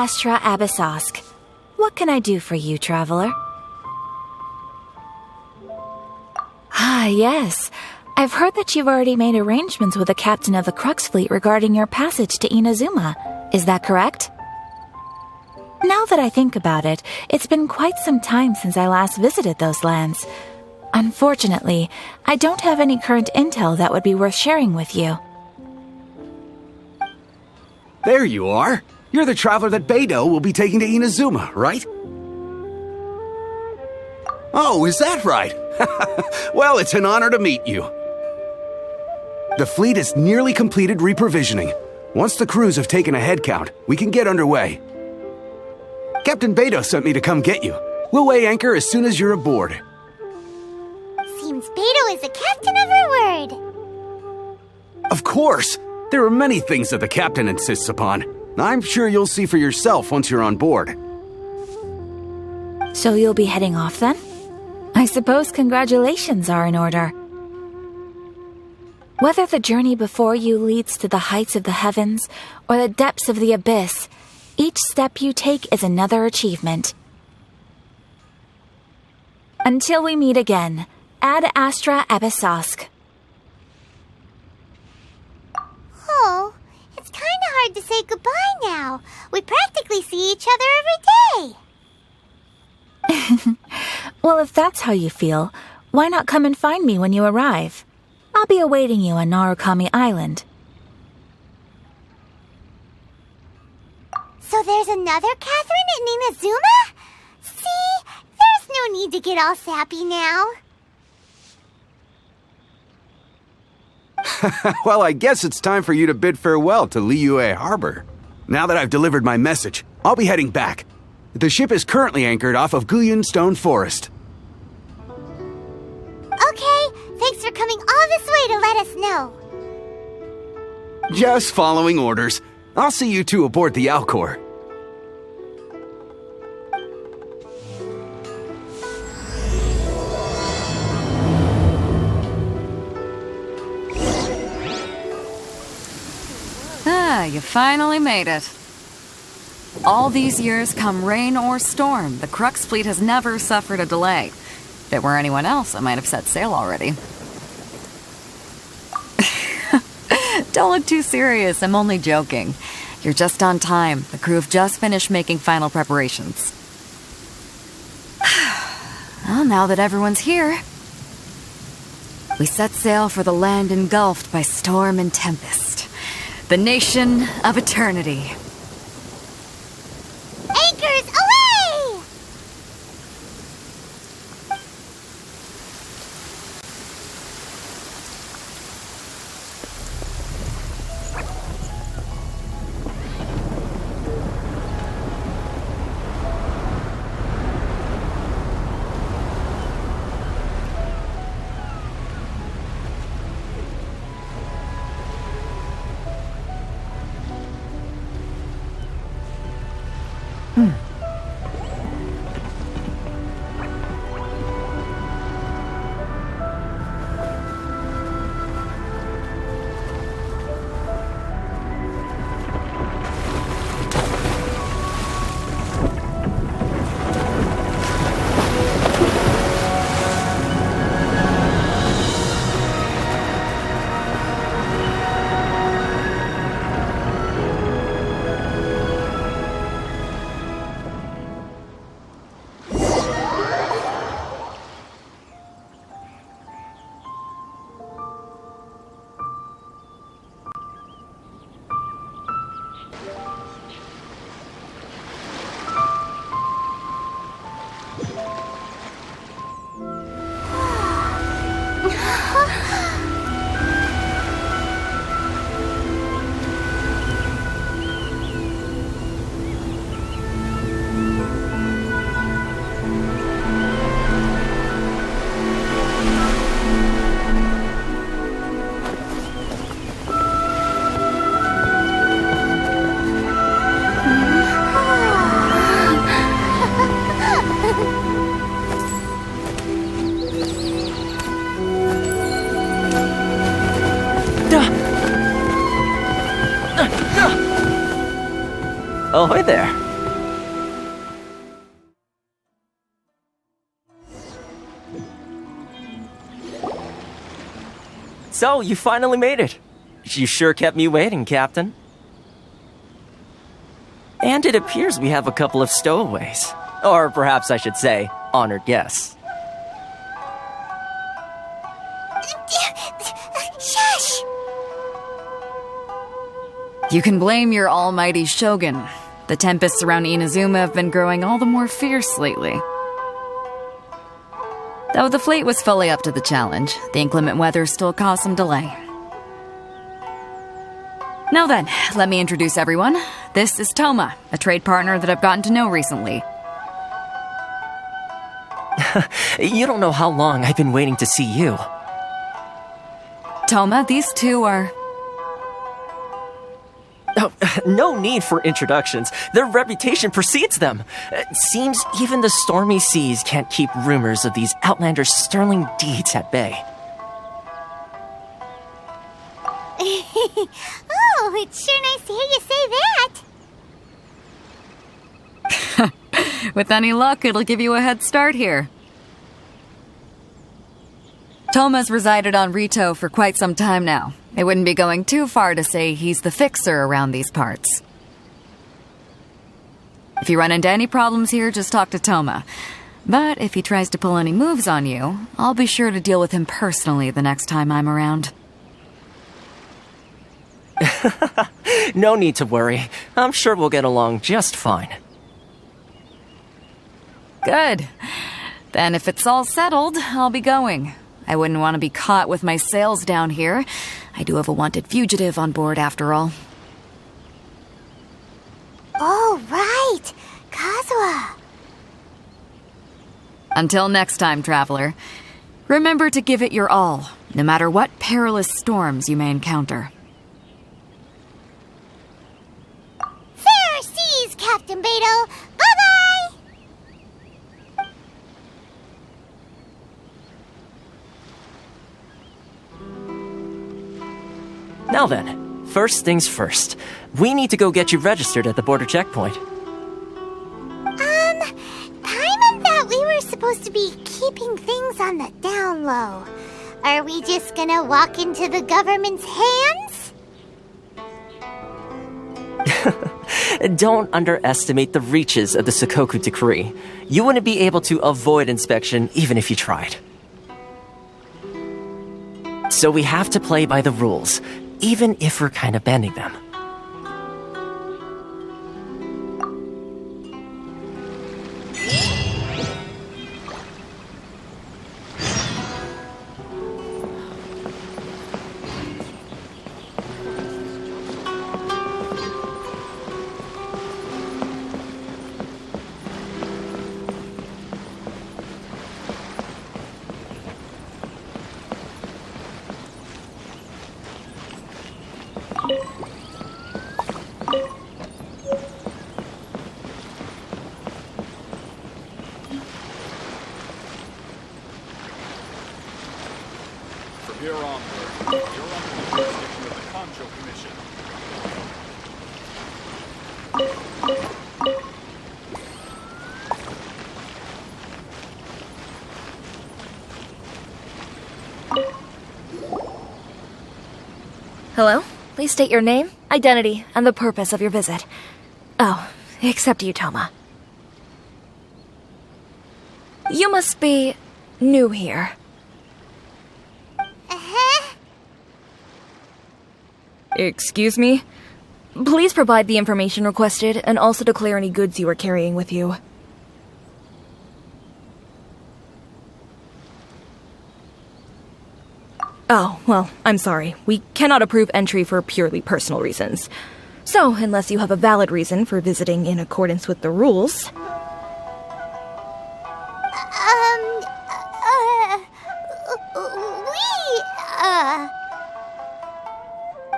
Astra Abyssosk. What can I do for you, traveler? Ah, yes. I've heard that you've already made arrangements with the captain of the Crux Fleet regarding your passage to Inazuma. Is that correct? Now that I think about it, it's been quite some time since I last visited those lands. Unfortunately, I don't have any current intel that would be worth sharing with you. There you are. You're the traveler that Beidou will be taking to Inazuma, right? Oh, is that right? Well, it's an honor to meet you. The fleet has nearly completed reprovisioning. Once the crews have taken a head count, we can get underway. Captain Beidou sent me to come get you. We'll weigh anchor as soon as you're aboard. Seems Beidou is the captain of her word. Of course! There are many things that the captain insists upon. I'm sure you'll see for yourself once you're on board. So you'll be heading off then? I suppose congratulations are in order. Whether the journey before you leads to the heights of the heavens or the depths of the abyss, each step you take is another achievement. Until we meet again, Ad Astra Abyssosk. Oh, it's kinda hard to say goodbye now. We practically see each other every day. Well, if that's how you feel, why not come and find me when you arrive? I'll be awaiting you on Narukami Island. So there's another Catherine in Inazuma? See, there's no need to get all sappy now. Well, I guess it's time for you to bid farewell to Liyue Harbor. Now that I've delivered my message, I'll be heading back. The ship is currently anchored off of Guyun Stone Forest. Okay, thanks for coming all this way to let us know. Just following orders. I'll see you two aboard the Alcor. Ah, you finally made it. All these years, come rain or storm, the Crux Fleet has never suffered a delay. If it were anyone else, I might have set sail already. Don't look too serious, I'm only joking. You're just on time. The crew have just finished making final preparations. Well, now that everyone's here, we set sail for the land engulfed by storm and tempest. The nation of eternity. Anchors away! Ahoy there. So, you finally made it. You sure kept me waiting, Captain. And it appears we have a couple of stowaways. Or perhaps I should say, honored guests. Shush! You can blame your almighty shogun. The tempests around Inazuma have been growing all the more fierce lately. Though the fleet was fully up to the challenge, the inclement weather still caused some delay. Now then, let me introduce everyone. This is Toma, a trade partner that I've gotten to know recently. You don't know how long I've been waiting to see you. Toma, these two are... Oh, no need for introductions. Their reputation precedes them. It seems even the stormy seas can't keep rumors of these Outlander's sterling deeds at bay. Oh, it's sure nice to hear you say that. With any luck, it'll give you a head start here. Toma's resided on Rito for quite some time now. It wouldn't be going too far to say he's the fixer around these parts. If you run into any problems here, just talk to Toma. But if he tries to pull any moves on you, I'll be sure to deal with him personally the next time I'm around. No need to worry. I'm sure we'll get along just fine. Good. Then if it's all settled, I'll be going. I wouldn't want to be caught with my sails down here. I do have a wanted fugitive on board after all. Oh, right! Kazuha! Until next time, traveler. Remember to give it your all, no matter what perilous storms you may encounter. Fair seas, Captain Beto! Bye-bye! Now then, first things first. We need to go get you registered at the border checkpoint. Paimon thought we were supposed to be keeping things on the down low. Are we just gonna walk into the government's hands? Don't underestimate the reaches of the Sakoku Decree. You wouldn't be able to avoid inspection even if you tried. So we have to play by the rules, even if we're kind of bending them. From here onward, you're under the jurisdiction of the Concho Commission. Hello? Please state your name, identity, and the purpose of your visit. Oh, except you, Toma. You must be new here. Uh-huh. Excuse me? Please provide the information requested and also declare any goods you are carrying with you. Oh, well, I'm sorry. We cannot approve entry for purely personal reasons. So, unless you have a valid reason for visiting in accordance with the rules...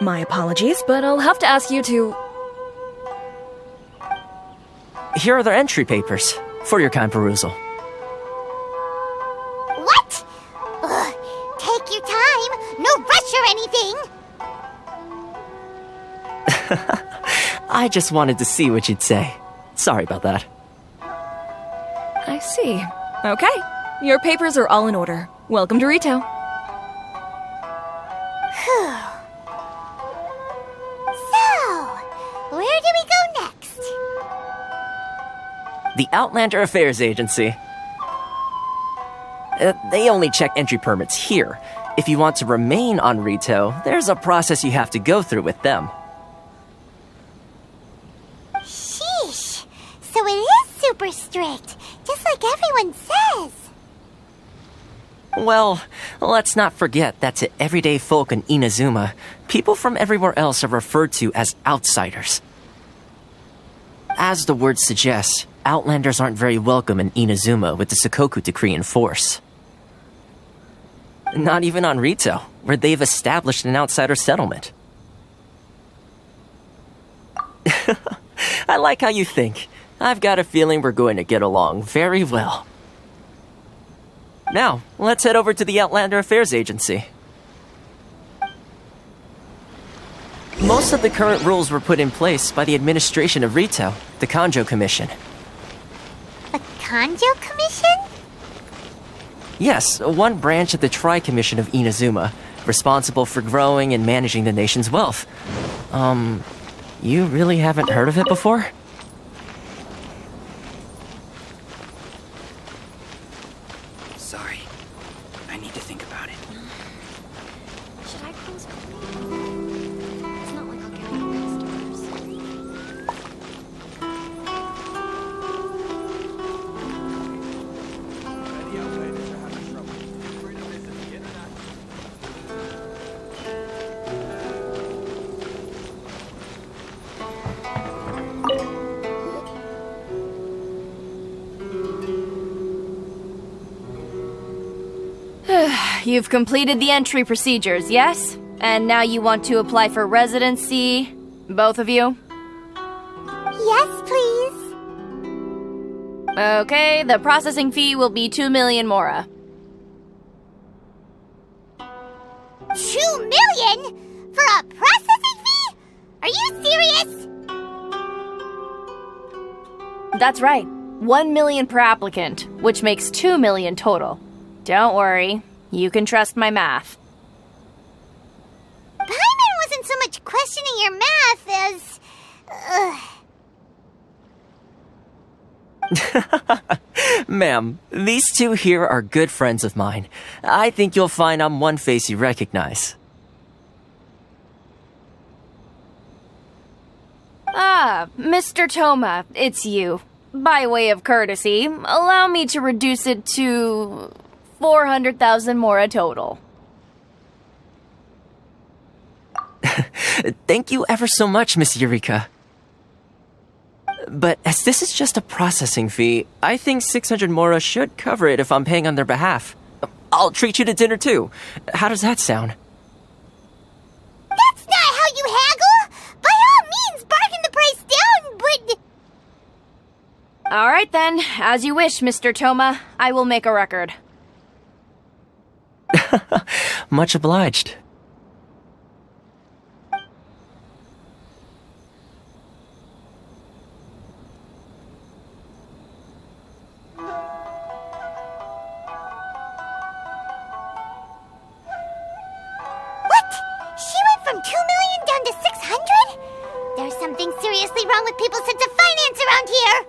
My apologies, but I'll have to ask you to... Here are the entry papers, for your kind perusal. What? Ugh, take your time. No rush or anything. I just wanted to see what you'd say. Sorry about that. I see. Okay. Your papers are all in order. Welcome to Rito. the Outlander Affairs Agency. They only check entry permits here. If you want to remain on Rito, there's a process you have to go through with them. Sheesh. So it is super strict, just like everyone says. Well, let's not forget that to everyday folk in Inazuma, people from everywhere else are referred to as outsiders. As the word suggests, Outlanders aren't very welcome in Inazuma with the Sakoku Decree in force. Not even on Rito, where they've established an outsider settlement. I like how you think. I've got a feeling we're going to get along very well. Now, let's head over to the Outlander Affairs Agency. Most of the current rules were put in place by the administration of Rito, the Kanjo Commission. The Kanjo Commission? Yes, one branch of the Tri-Commission of Inazuma, responsible for growing and managing the nation's wealth. You really haven't heard of it before? Sorry. I need to think about it. Should I close early? It's not like I'll get any customers. Many Outlanders are having trouble. Feel free to visit the internet. You've completed the entry procedures, yes? And now you want to apply for residency? Both of you? Yes, please. Okay, the processing fee will be 2 million mora. 2 million? For a processing fee? Are you serious? That's right. 1 million per applicant, which makes 2 million total. Don't worry, you can trust my math. Paimon wasn't so much questioning your math as... Ma'am, these two here are good friends of mine. I think you'll find I'm one face you recognize. Ah, Mr. Toma, it's you. By way of courtesy, allow me to reduce it to 400,000 mora total. Thank you ever so much, Miss Eureka. But as this is just a processing fee, I think 600 mora should cover it if I'm paying on their behalf. I'll treat you to dinner too. How does that sound? That's not how you haggle! By all means, bargain the price down, but... Alright then, as you wish, Mr. Toma. I will make a record. Much obliged. What? She went from 2 million down to 600? There's something seriously wrong with people's sense of finance around here!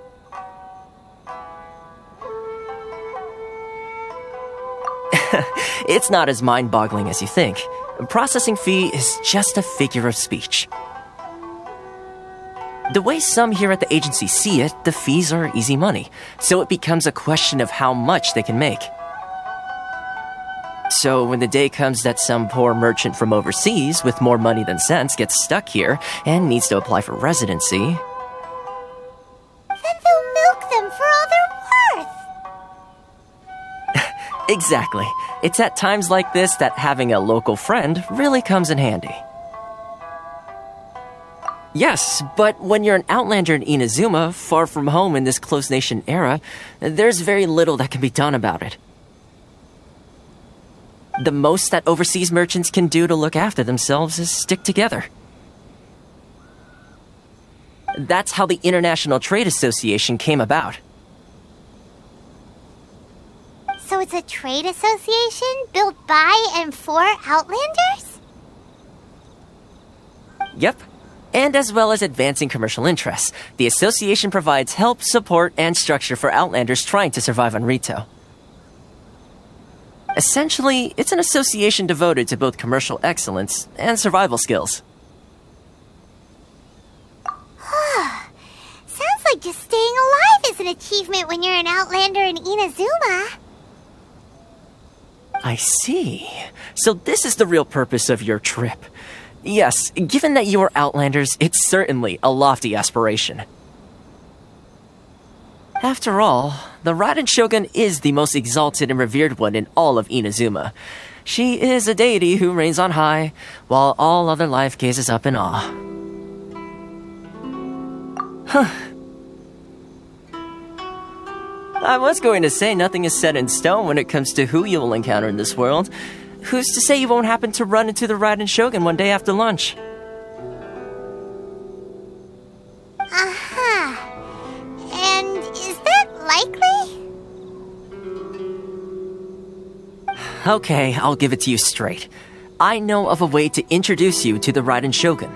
It's not as mind-boggling as you think. Processing fee is just a figure of speech. The way some here at the agency see it, the fees are easy money, so it becomes a question of how much they can make. So when the day comes that some poor merchant from overseas with more money than sense gets stuck here and needs to apply for residency... Then they'll milk them for all they're worth! Exactly. It's at times like this that having a local friend really comes in handy. Yes, but when you're an Outlander in Inazuma, far from home in this close nation era, there's very little that can be done about it. The most that overseas merchants can do to look after themselves is stick together. That's how the International Trade Association came about. So it's a trade association built by and for Outlanders? Yep. And as well as advancing commercial interests, the association provides help, support, and structure for Outlanders trying to survive on Rito. Essentially, it's an association devoted to both commercial excellence and survival skills. Sounds like just staying alive is an achievement when you're an Outlander in Inazuma. I see. So this is the real purpose of your trip. Yes, given that you are Outlanders, it's certainly a lofty aspiration. After all, the Raiden Shogun is the most exalted and revered one in all of Inazuma. She is a deity who reigns on high, while all other life gazes up in awe. I was going to say nothing is set in stone when it comes to who you will encounter in this world. Who's to say you won't happen to run into the Raiden Shogun one day after lunch? And is that likely? Okay, I'll give it to you straight. I know of a way to introduce you to the Raiden Shogun.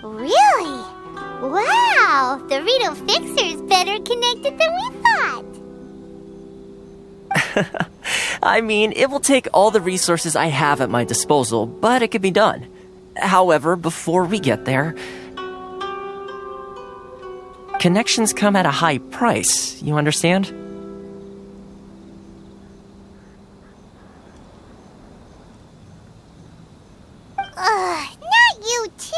Really? Wow, the Rito Fixer's better connected than we thought. I mean, it will take all the resources I have at my disposal, but it could be done. However, before we get there, connections come at a high price, you understand? Not you too.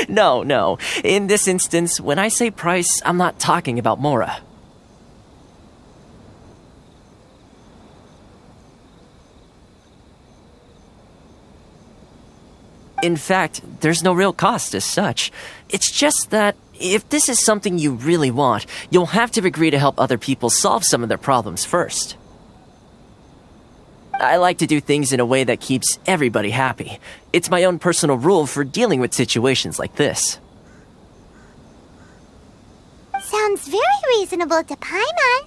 No. In this instance, when I say price, I'm not talking about Mora. In fact, there's no real cost as such. It's just that if this is something you really want, you'll have to agree to help other people solve some of their problems first. I like to do things in a way that keeps everybody happy. It's my own personal rule for dealing with situations like this. Sounds very reasonable to Paimon.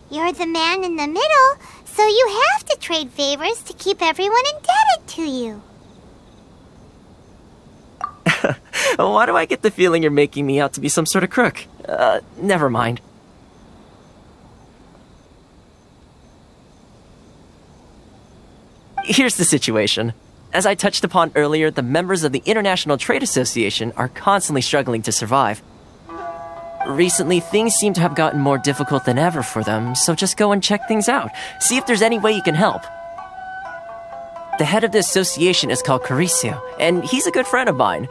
You're the man in the middle, so you have to trade favors to keep everyone indebted to you. Why do I get the feeling you're making me out to be some sort of crook? Never mind. Here's the situation. As I touched upon earlier, the members of the International Trade Association are constantly struggling to survive. Recently, things seem to have gotten more difficult than ever for them, so just go and check things out. See if there's any way you can help. The head of the association is called Karisu, and he's a good friend of mine.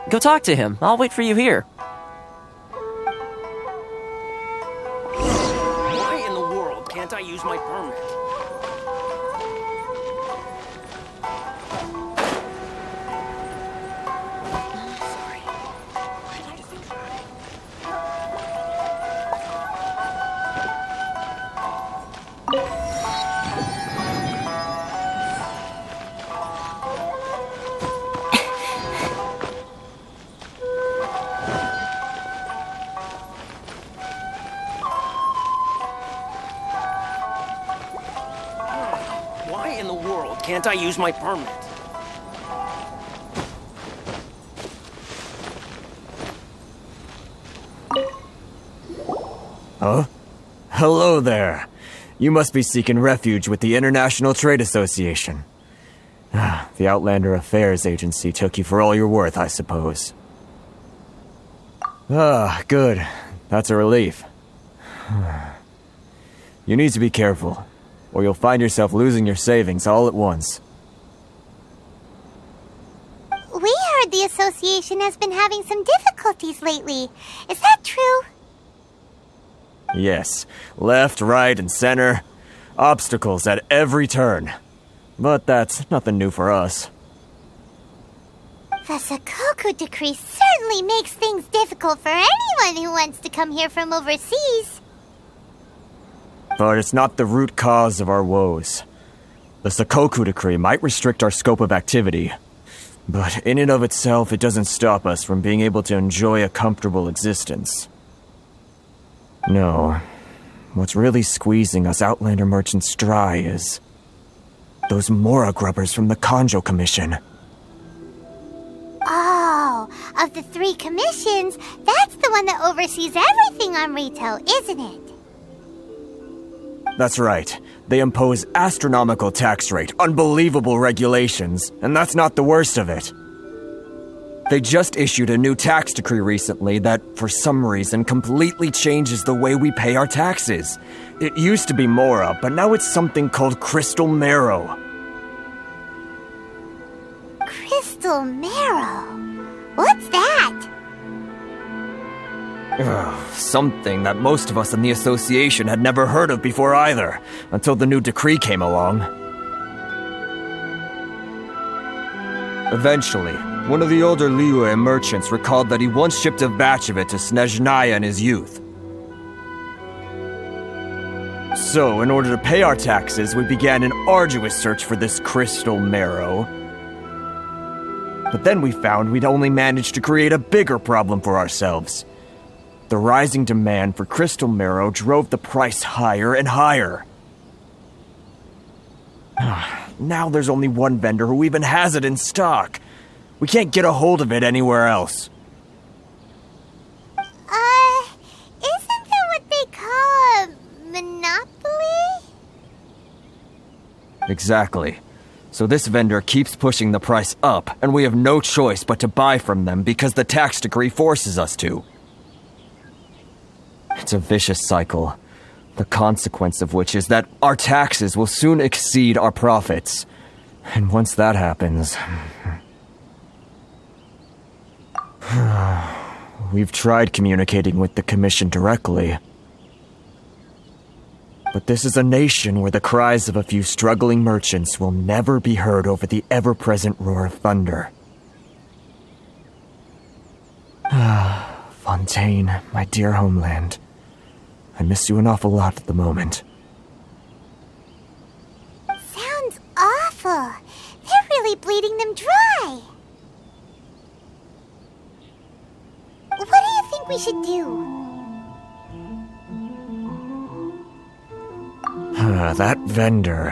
Go talk to him. I'll wait for you here. Why in the world can't I use my permit? Sorry. I need to think about it. Why in the world can't I use my permit? Huh? Hello there. You must be seeking refuge with the International Trade Association. The Outlander Affairs Agency took you for all you're worth, I suppose. Good. That's a relief. You need to be careful, or you'll find yourself losing your savings all at once. We heard the association has been having some difficulties lately. Is that true? Yes. Left, right, and center. Obstacles at every turn. But that's nothing new for us. The Sakoku decree certainly makes things difficult for anyone who wants to come here from overseas. But it's not the root cause of our woes. The Sakoku decree might restrict our scope of activity, but in and of itself, it doesn't stop us from being able to enjoy a comfortable existence. No. What's really squeezing us Outlander merchants dry is Those Mora grubbers from the Kanjo Commission. Oh, of the 3 commissions, that's the one that oversees everything on Rito, isn't it? That's right. They impose astronomical tax rate, unbelievable regulations, and that's not the worst of it. They just issued a new tax decree recently that, for some reason, completely changes the way we pay our taxes. It used to be Mora, but now it's something called Crystal Marrow. Crystal Marrow? What's that? Something that most of us in the association had never heard of before either, until the new decree came along. Eventually, one of the older Liyue merchants recalled that he once shipped a batch of it to Snezhnaya in his youth. So, in order to pay our taxes, we began an arduous search for this crystal marrow. But then we found we'd only managed to create a bigger problem for ourselves. The rising demand for crystal marrow drove the price higher and higher. Now there's only one vendor who even has it in stock. We can't get a hold of it anywhere else. Isn't that what they call a monopoly? Exactly. So this vendor keeps pushing the price up, and we have no choice but to buy from them because the tax decree forces us to. It's a vicious cycle, the consequence of which is that our taxes will soon exceed our profits. And once that happens... We've tried communicating with the Commission directly. But this is a nation where the cries of a few struggling merchants will never be heard over the ever-present roar of thunder. Fontaine, my dear homeland. I miss you an awful lot at the moment. Sounds awful. They're really bleeding them dry. What do you think we should do? That vendor...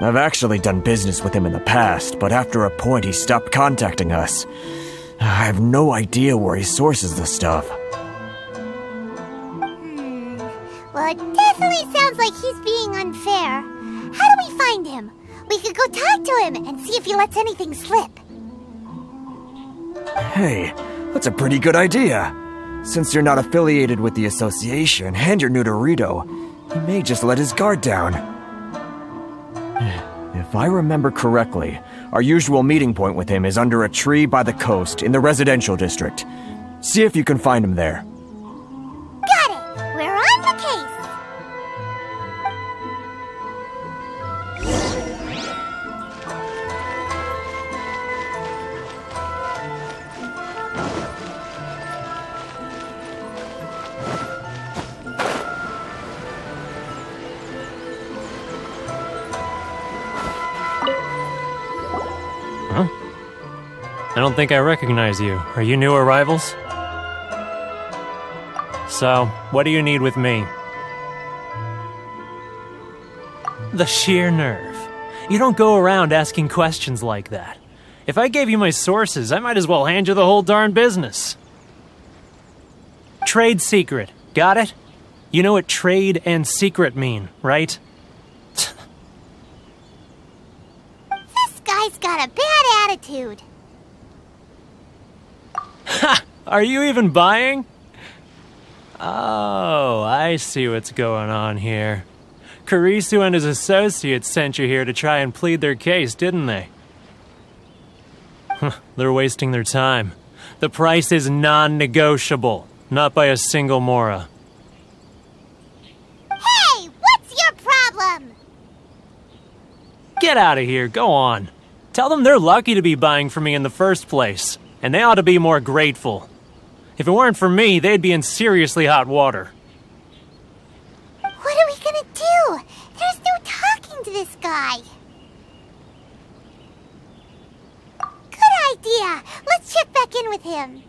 I've actually done business with him in the past, but after a point he stopped contacting us. I have no idea where he sources the stuff. Well, it definitely sounds like he's being unfair. How do we find him? We could go talk to him and see if he lets anything slip. Hey, that's a pretty good idea. Since you're not affiliated with the association and you're new to Rito, he may just let his guard down. If I remember correctly, our usual meeting point with him is under a tree by the coast in the residential district. See if you can find him there. Got it! We're on the case! I don't think I recognize you. Are you new arrivals? So, what do you need with me? The sheer nerve. You don't go around asking questions like that. If I gave you my sources, I might as well hand you the whole darn business. Trade secret. Got it? You know what trade and secret mean, right? This guy's got a bad attitude. Ha! Are you even buying? Oh, I see what's going on here. Kurisu and his associates sent you here to try and plead their case, didn't they? They're wasting their time. The price is non-negotiable, not by a single Mora. Hey, what's your problem? Get out of here, go on. Tell them they're lucky to be buying from me in the first place, and they ought to be more grateful. If it weren't for me, they'd be in seriously hot water. What are we gonna do? There's no talking to this guy. Good idea. Let's check back in with him.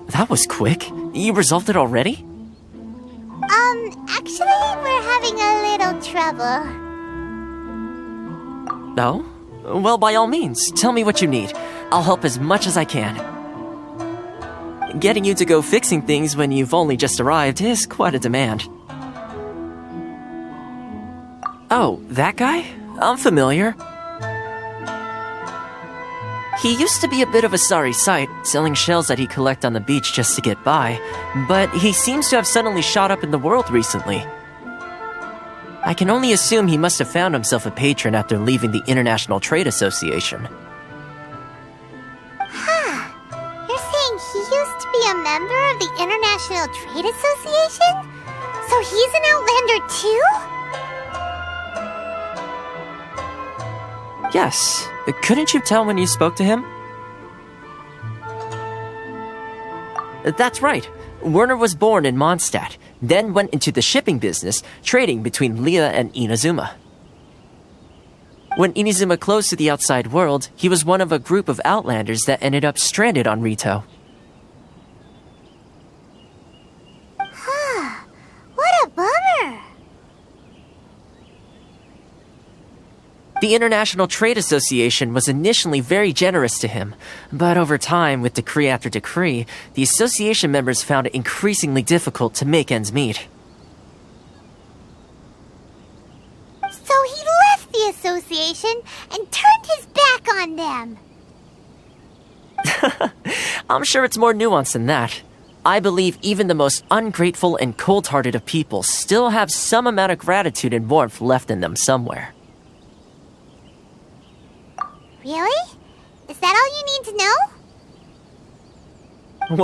That was quick. You resolved it already? Actually, we're having a little trouble. No? Well, by all means, tell me what you need. I'll help as much as I can. Getting you to go fixing things when you've only just arrived is quite a demand. Oh, that guy? I'm familiar. He used to be a bit of a sorry sight, selling shells that he'd collect on the beach just to get by, but he seems to have suddenly shot up in the world recently. I can only assume he must have found himself a patron after leaving the International Trade Association. You're saying he used to be a member of the International Trade Association? So he's an Outlander too? Yes. Couldn't you tell when you spoke to him? That's right. Werner was born in Mondstadt, then went into the shipping business, trading between Leah and Inazuma. When Inazuma closed to the outside world, he was one of a group of Outlanders that ended up stranded on Rito. What a bummer! The International Trade Association was initially very generous to him, but over time, with decree after decree, the association members found it increasingly difficult to make ends meet. So he left the association and turned his back on them. I'm sure it's more nuanced than that. I believe even the most ungrateful and cold-hearted of people still have some amount of gratitude and warmth left in them somewhere. Really? Is that all you need to know?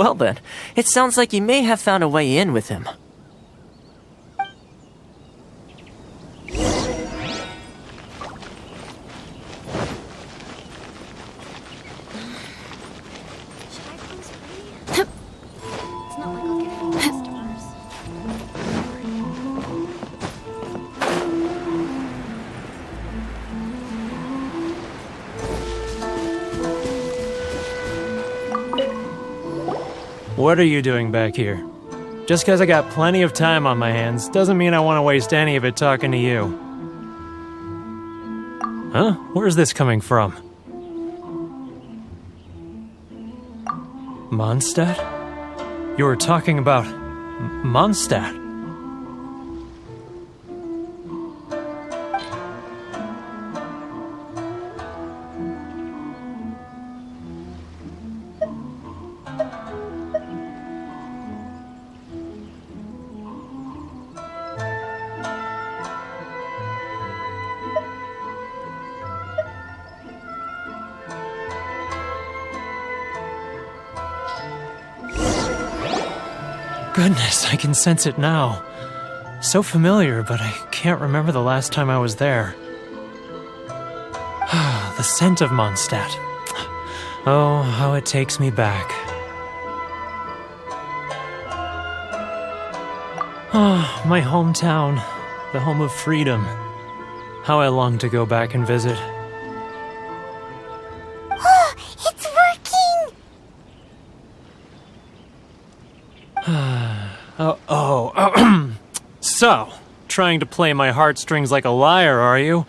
Well then, it sounds like you may have found a way in with him. Should I close early? It's not like I'll get any customers. What are you doing back here? Just because I got plenty of time on my hands doesn't mean I want to waste any of it talking to you. Huh? Where's this coming from? Mondstadt? You were talking about Mondstadt. Goodness, I can sense it now. So familiar, but I can't remember the last time I was there. The scent of Mondstadt. Oh, how it takes me back. Oh, my hometown, the home of freedom. How I long to go back and visit. Oh, it's working! So, trying to play my heartstrings like a liar, are you?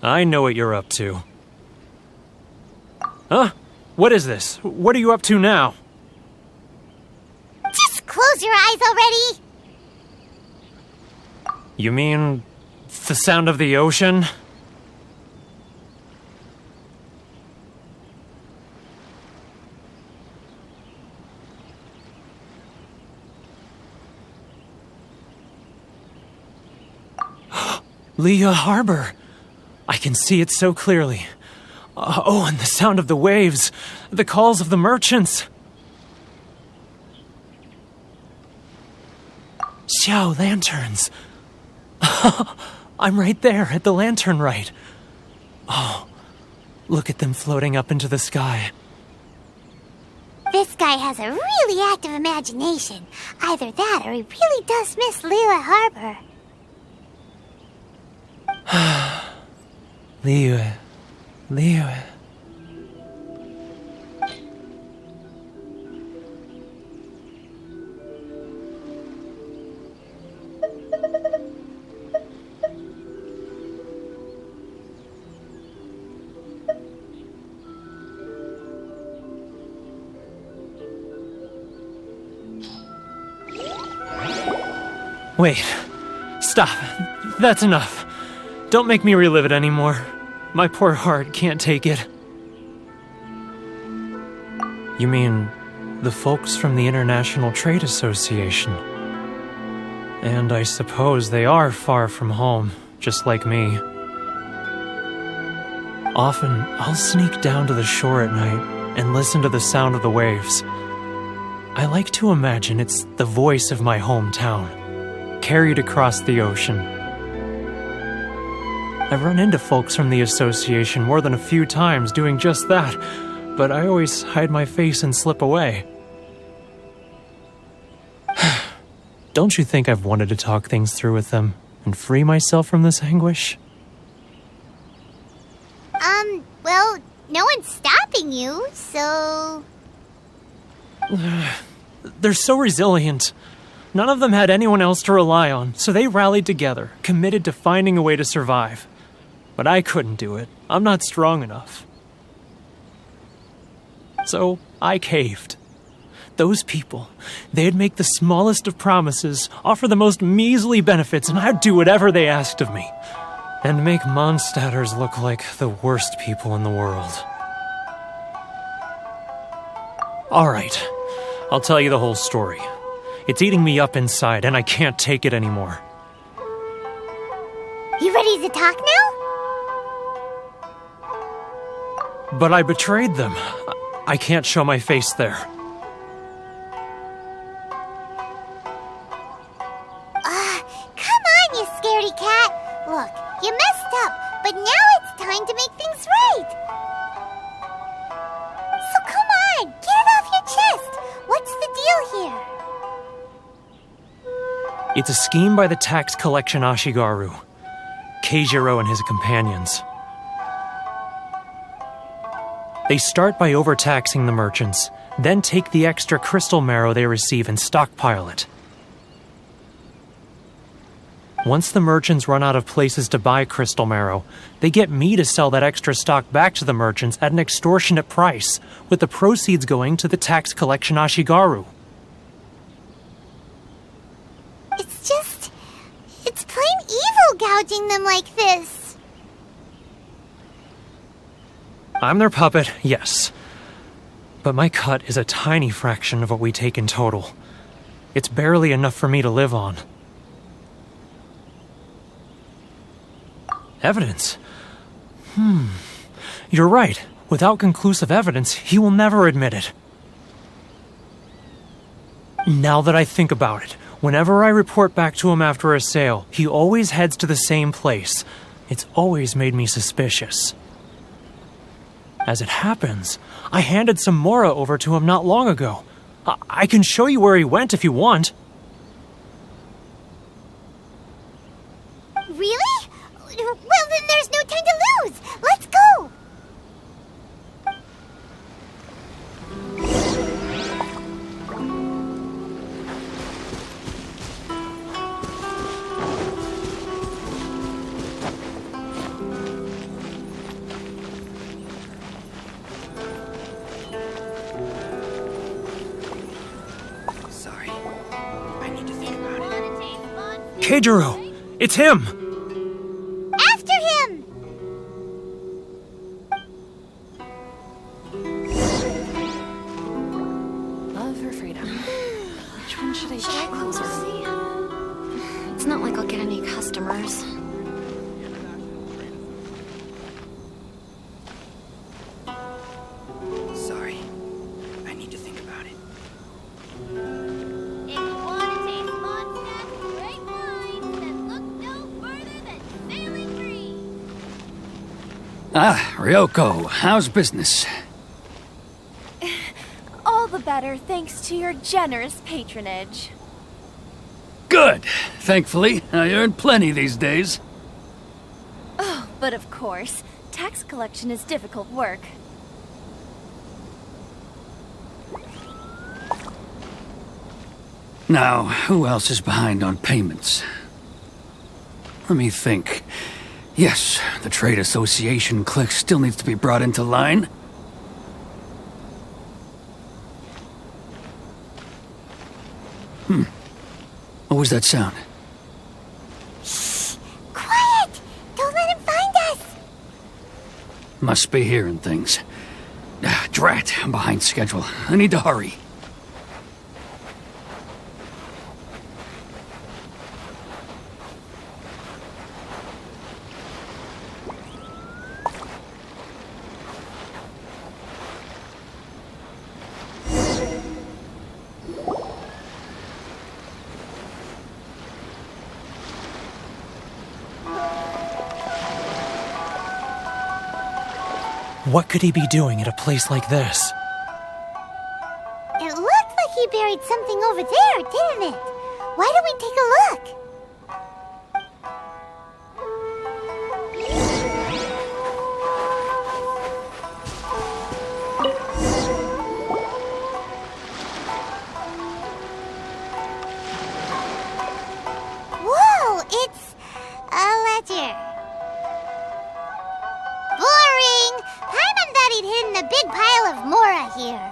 I know what you're up to. Huh? What is this? What are you up to now? Just close your eyes already! You mean the sound of the ocean? Leah Harbor. I can see it so clearly. Oh, and the sound of the waves. The calls of the merchants. Xiao lanterns. I'm right there at the lantern right. Oh, look at them floating up into the sky. This guy has a really active imagination. Either that or he really does miss Leela Harbor. Liyue. Wait. Stop. That's enough. Don't make me relive it anymore. My poor heart can't take it. You mean the folks from the International Trade Association? And I suppose they are far from home, just like me. Often, I'll sneak down to the shore at night and listen to the sound of the waves. I like to imagine it's the voice of my hometown, carried across the ocean. I've run into folks from the association more than a few times doing just that, but I always hide my face and slip away. Don't you think I've wanted to talk things through with them and free myself from this anguish? Well, no one's stopping you, so... They're so resilient. None of them had anyone else to rely on, so they rallied together, committed to finding a way to survive. But I couldn't do it. I'm not strong enough. So I caved. Those people, they'd make the smallest of promises, offer the most measly benefits, and I'd do whatever they asked of me. And make Mondstadters look like the worst people in the world. Alright, I'll tell you the whole story. It's eating me up inside, and I can't take it anymore. You ready to talk now? But I betrayed them. I can't show my face there. Come on, you scaredy cat. Look, you messed up, but now it's time to make things right. So come on, get it off your chest. What's the deal here? It's a scheme by the tax collection Ashigaru, Keijiro and his companions. They start by overtaxing the merchants, then take the extra crystal marrow they receive and stockpile it. Once the merchants run out of places to buy crystal marrow, they get me to sell that extra stock back to the merchants at an extortionate price, with the proceeds going to the tax collection Ashigaru. It's plain evil gouging them like this. I'm their puppet, yes. But my cut is a tiny fraction of what we take in total. It's barely enough for me to live on. Evidence? You're right. Without conclusive evidence, he will never admit it. Now that I think about it, whenever I report back to him after a sale, he always heads to the same place. It's always made me suspicious. As it happens, I handed some Mora over to him not long ago. I can show you where he went if you want. Really? Well, then there's no time to lose. Let's go. Sorry. I need to think about it. Keijiro! It's him! After him! Love or freedom? Which one should I close early? It's not like I'll get any customers. Sorry. I need to think about it. If you want to taste Mondstadt's great wines, then look no further than Sailing Green. Ah, Ryoko, how's business? All the better thanks to your generous patronage. Good. Thankfully, I earn plenty these days. Oh, but of course, tax collection is difficult work. Now, who else is behind on payments? Let me think. Yes, the Trade Association clique still needs to be brought into line. What was that sound? Must be hearing things. Drat, I'm behind schedule. I need to hurry. What could he be doing at a place like this? It looked like he buried something over there, didn't it? Why don't we take a look? Whoa, it's a ledger. Boring! Paimon thought he'd hidden a big pile of Mora here.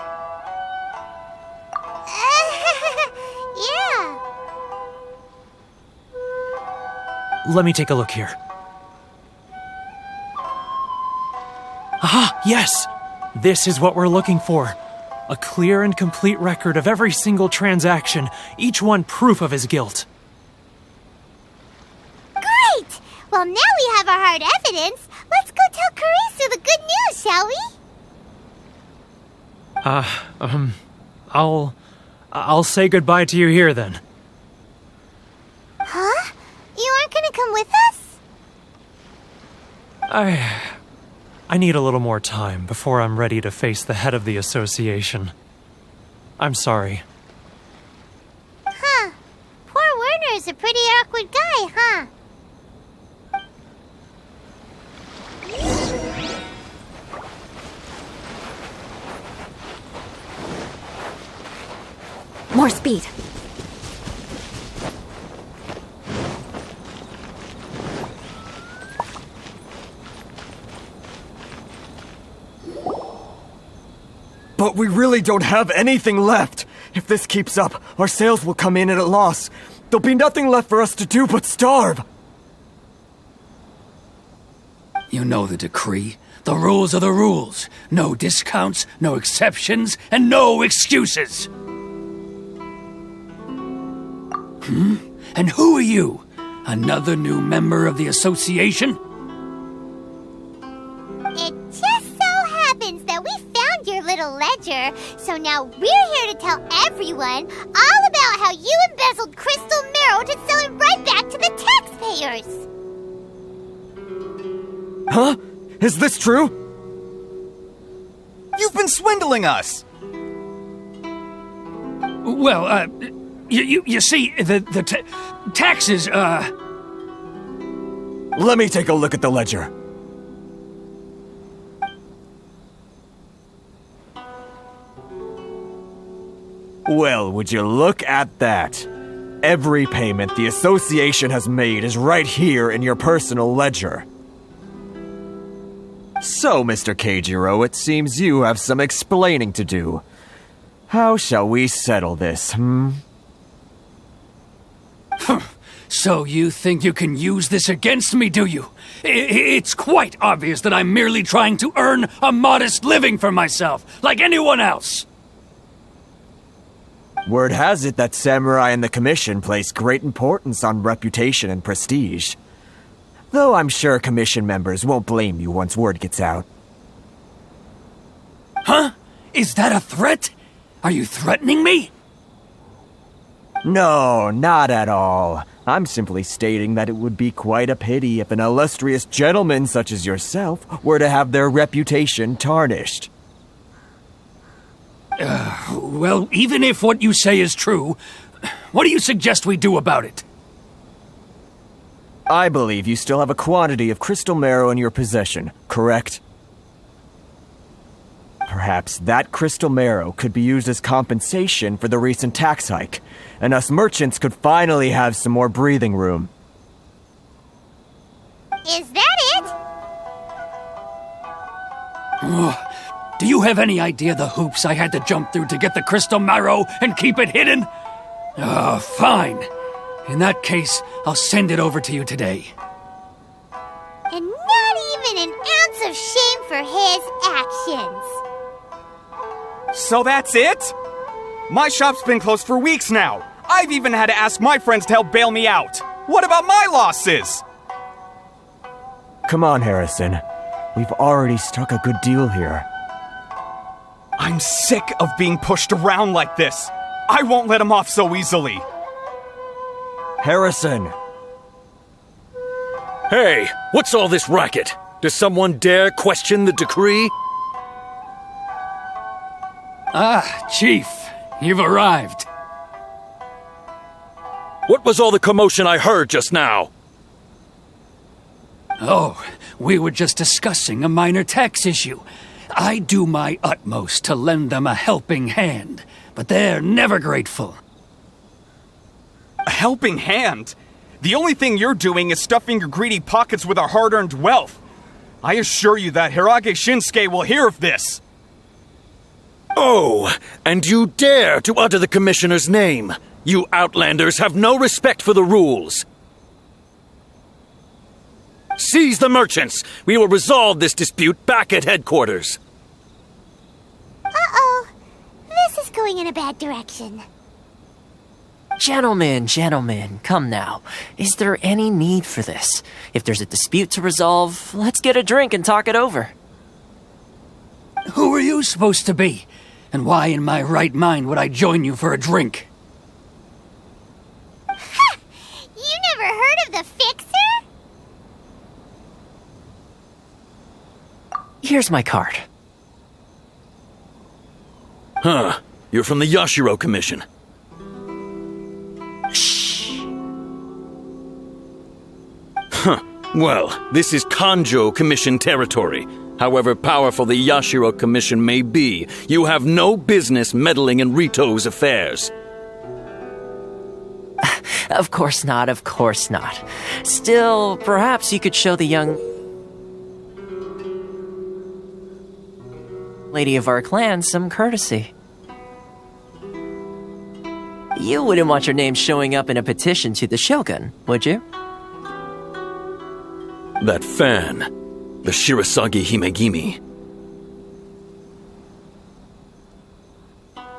Yeah. Let me take a look here. Aha! Yes! This is what we're looking for. A clear and complete record of every single transaction, each one proof of his guilt. Great! Well, now we have our hard evidence. Let's go tell Karisu the good news, shall we? I'll say goodbye to you here then. Huh? You aren't gonna come with us? I need a little more time before I'm ready to face the head of the association. I'm sorry. Huh. Poor Werner's a pretty awkward guy, huh? More speed. But we really don't have anything left. If this keeps up, our sales will come in at a loss. There'll be nothing left for us to do but starve. You know the decree. The rules are the rules. No discounts, no exceptions, and no excuses. And who are you? Another new member of the association? It just so happens that we found your little ledger, so now we're here to tell everyone all about how you embezzled crystal marrow to sell it right back to the taxpayers. Huh? Is this true? You've been swindling us! Well, you see, the taxes, Let me take a look at the ledger. Well, would you look at that? Every payment the association has made is right here in your personal ledger. So, Mr. Keijiro, it seems you have some explaining to do. How shall we settle this, So you think you can use this against me, do you? It's quite obvious that I'm merely trying to earn a modest living for myself, like anyone else. Word has it that Samurai and the Commission place great importance on reputation and prestige. Though I'm sure Commission members won't blame you once word gets out. Huh? Is that a threat? Are you threatening me? No, not at all. I'm simply stating that it would be quite a pity if an illustrious gentleman such as yourself were to have their reputation tarnished. Well, even if what you say is true, what do you suggest we do about it? I believe you still have a quantity of crystal marrow in your possession, correct? Perhaps that crystal marrow could be used as compensation for the recent tax hike, and us merchants could finally have some more breathing room. Is that it? Do you have any idea the hoops I had to jump through to get the crystal marrow and keep it hidden? Fine. In that case, I'll send it over to you today. And not even an ounce of shame for his actions. So that's it? My shop's been closed for weeks now. I've even had to ask my friends to help bail me out. What about my losses? Come on, Harrison. We've already struck a good deal here. I'm sick of being pushed around like this. I won't let him off so easily. Harrison! Hey, what's all this racket? Does someone dare question the decree? Ah, Chief, you've arrived. What was all the commotion I heard just now? Oh, we were just discussing a minor tax issue. I do my utmost to lend them a helping hand, but they're never grateful. A helping hand? The only thing you're doing is stuffing your greedy pockets with our hard-earned wealth. I assure you that Hirage Shinsuke will hear of this. Oh, and you dare to utter the Commissioner's name. You Outlanders have no respect for the rules. Seize the merchants. We will resolve this dispute back at headquarters. Uh-oh. This is going in a bad direction. Gentlemen, come now. Is there any need for this? If there's a dispute to resolve, let's get a drink and talk it over. Who are you supposed to be? And why in my right mind would I join you for a drink? Ha! You never heard of the Fixer? Here's my card. Huh. You're from the Yashiro Commission. Shh. Huh. Well, this is Kanjo Commission territory. However powerful the Yashiro Commission may be, you have no business meddling in Rito's affairs. Of course not. Still, perhaps you could show the young lady of our clan some courtesy. You wouldn't want your name showing up in a petition to the Shogun, would you? That fan, the Shirasagi Himegimi.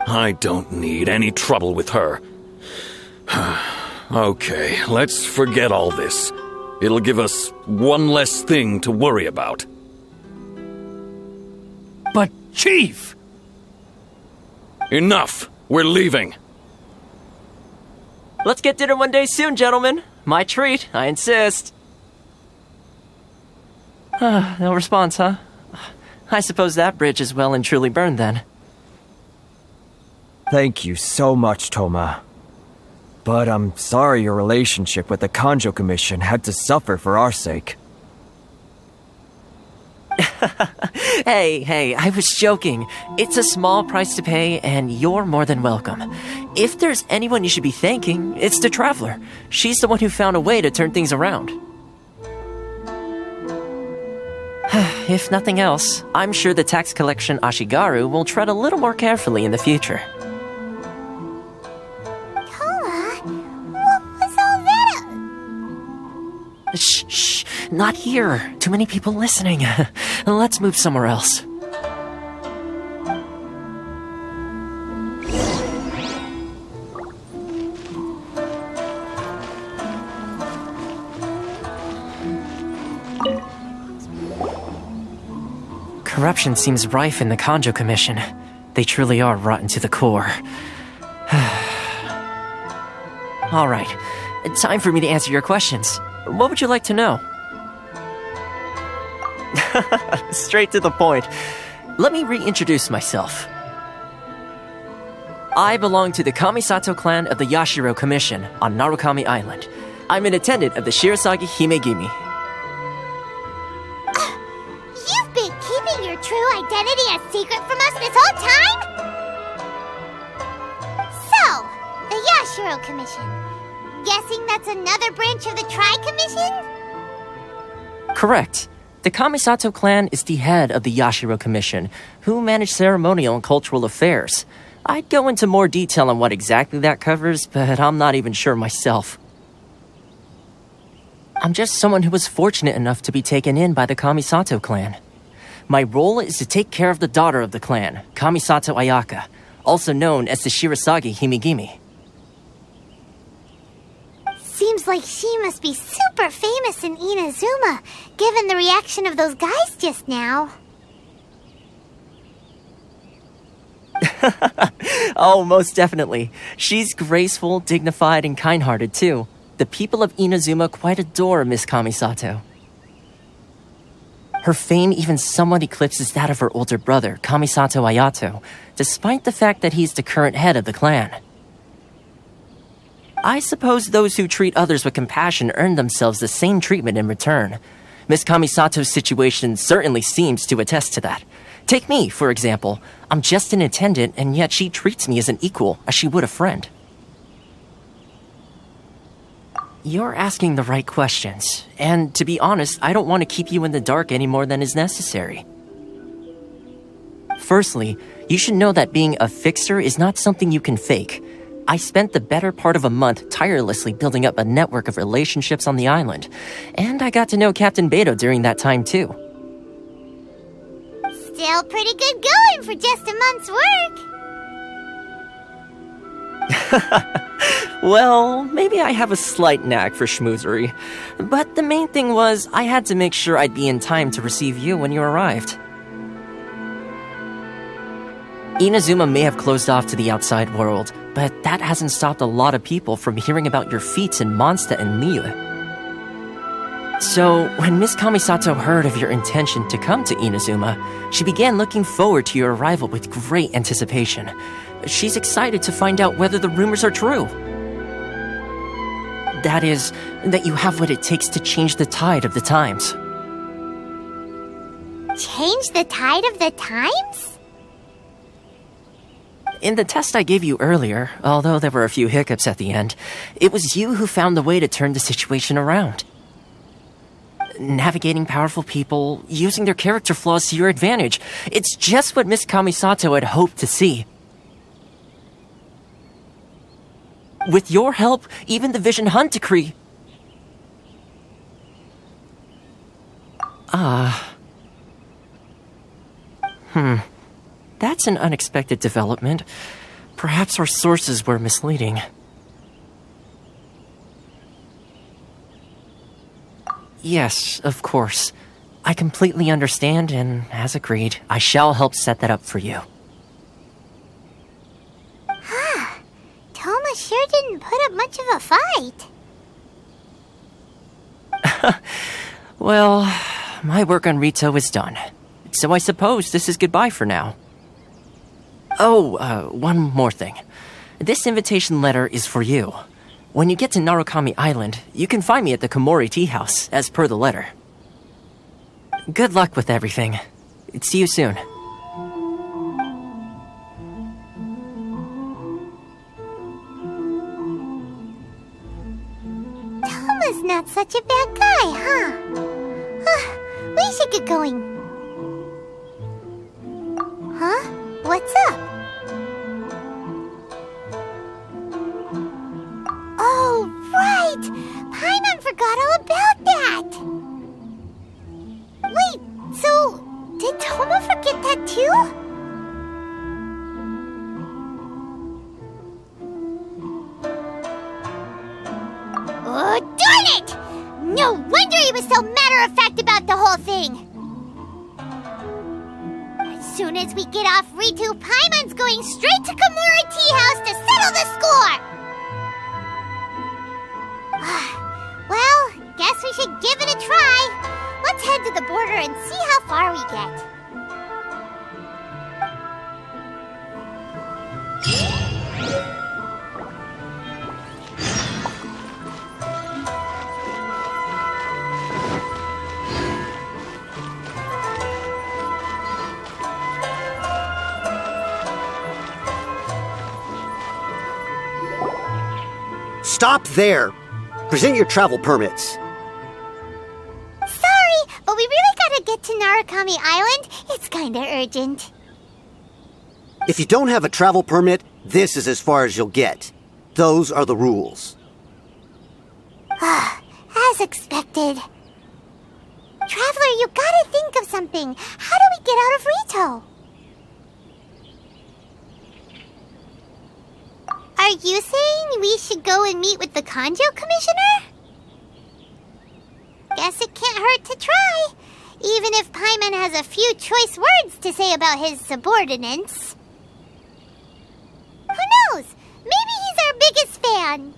I don't need any trouble with her. Okay, let's forget all this. It'll give us one less thing to worry about. But, Chief! Enough! We're leaving! Let's get dinner one day soon, gentlemen. My treat, I insist. No response, huh? I suppose that bridge is well and truly burned then. Thank you so much, Toma. But I'm sorry your relationship with the Kanjo Commission had to suffer for our sake. Hey, I was joking. It's a small price to pay, and you're more than welcome. If there's anyone you should be thanking, it's the Traveler. She's the one who found a way to turn things around. If nothing else, I'm sure the tax collection Ashigaru will tread a little more carefully in the future. Toma, what was all that? Shh, not here. Too many people listening. Let's move somewhere else. Corruption seems rife in the Kanjo Commission. They truly are rotten to the core. All right, time for me to answer your questions. What would you like to know? Straight to the point. Let me reintroduce myself. I belong to the Kamisato clan of the Yashiro Commission on Narukami Island. I'm an attendant of the Shirasagi Himegimi. You've been keeping your true identity a secret from us this whole time? So, the Yashiro Commission. Guessing that's another branch of the Tri-Commission? Correct. The Kamisato clan is the head of the Yashiro Commission, who manage ceremonial and cultural affairs. I'd go into more detail on what exactly that covers, but I'm not even sure myself. I'm just someone who was fortunate enough to be taken in by the Kamisato clan. My role is to take care of the daughter of the clan, Kamisato Ayaka, also known as the Shirasagi Himigimi. Seems like she must be super famous in Inazuma, given the reaction of those guys just now. Oh, most definitely. She's graceful, dignified, and kind-hearted, too. The people of Inazuma quite adore Miss Kamisato. Her fame even somewhat eclipses that of her older brother, Kamisato Ayato, despite the fact that he's the current head of the clan. I suppose those who treat others with compassion earn themselves the same treatment in return. Miss Kamisato's situation certainly seems to attest to that. Take me, for example. I'm just an attendant, and yet she treats me as an equal, as she would a friend. You're asking the right questions, and to be honest, I don't want to keep you in the dark any more than is necessary. Firstly, you should know that being a fixer is not something you can fake. I spent the better part of a month tirelessly building up a network of relationships on the island, and I got to know Captain Beto during that time too. Still pretty good going for just a month's work. Well, maybe I have a slight knack for schmoozery, but the main thing was I had to make sure I'd be in time to receive you when you arrived. Inazuma may have closed off to the outside world, but that hasn't stopped a lot of people from hearing about your feats in Mondstadt and Lille. So, when Miss Kamisato heard of your intention to come to Inazuma, she began looking forward to your arrival with great anticipation. She's excited to find out whether the rumors are true. That is, that you have what it takes to change the tide of the times. Change the tide of the times? In the test I gave you earlier, although there were a few hiccups at the end, it was you who found the way to turn the situation around. Navigating powerful people, using their character flaws to your advantage. It's just what Miss Kamisato had hoped to see. With your help, even the Vision Hunt Decree... That's an unexpected development. Perhaps our sources were misleading. Yes, of course. I completely understand, and as agreed, I shall help set that up for you. Toma sure didn't put up much of a fight. Well, my work on Rito is done. So I suppose this is goodbye for now. Oh, one more thing. This invitation letter is for you. When you get to Narukami Island, you can find me at the Komori Tea House, as per the letter. Good luck with everything. See you soon. Toma's not such a bad guy, huh? We should get going. Huh? What's up? Oh, right! Paimon forgot all about that! Wait, so did Toma forget that too? Oh, darn it! No wonder he was so matter-of-fact about the whole thing! As soon as we get off Ritu, Paimon's going straight to Komori Tea House to settle the score! Well, guess we should give it a try. Let's head to the border and see how far we get. Stop there! Present your travel permits. Sorry, but we really gotta get to Narukami Island. It's kinda urgent. If you don't have a travel permit, this is as far as you'll get. Those are the rules. As expected. Traveler, you gotta think of something. How do we get out of Rito? Are you saying we should go and meet with the Kanjo Commissioner? Guess it can't hurt to try, even if Paimon has a few choice words to say about his subordinates. Who knows? Maybe he's our biggest fan.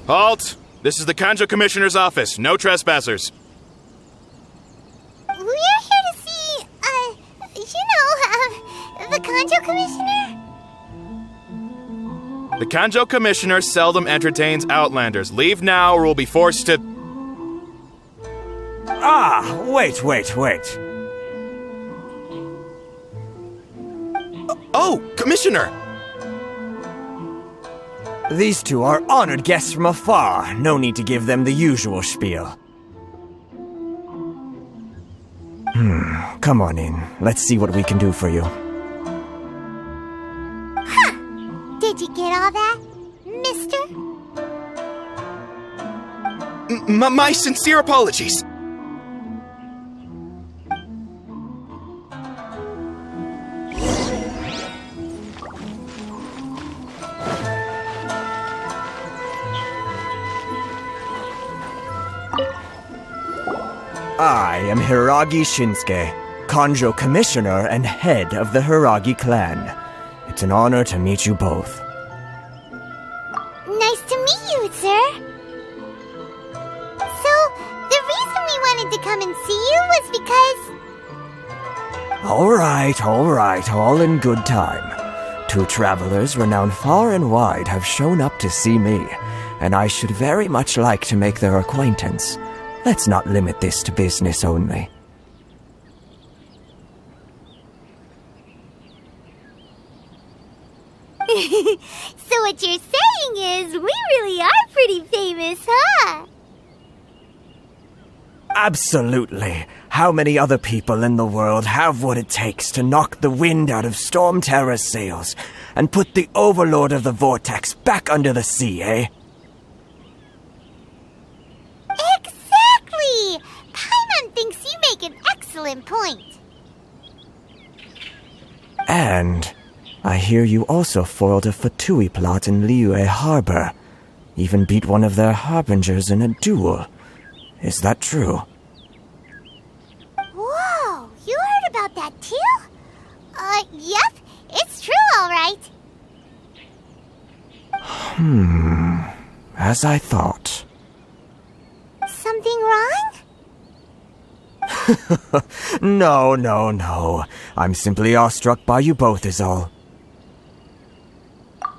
Halt! This is the Kanjo Commissioner's office. No trespassers. We're here to see, the Kanjo Commissioner? The Kanjo Commissioner seldom entertains Outlanders. Leave now or we'll be forced to... Ah, wait. Oh, Commissioner! These two are honored guests from afar. No need to give them the usual spiel. Come on in. Let's see what we can do for you. Huh! Did you get all that, mister? My sincere apologies. I am Hiragi Shinsuke, Kanjo Commissioner and head of the Hiragi clan. It's an honor to meet you both. Nice to meet you, sir. So, the reason we wanted to come and see you was because... Alright, all in good time. Two travelers renowned far and wide have shown up to see me, and I should very much like to make their acquaintance. Let's not limit this to business only. So what you're saying is, we really are pretty famous, huh? Absolutely. How many other people in the world have what it takes to knock the wind out of Storm Terror's sails and put the Overlord of the Vortex back under the sea, eh? Exactly! Paimon thinks you make an excellent point. And I hear you also foiled a Fatui plot in Liyue Harbor. Even beat one of their harbingers in a duel. Is that true? Whoa, you heard about that too? Yep, it's true, all right. As I thought. Something wrong? No. I'm simply awestruck by you both is all.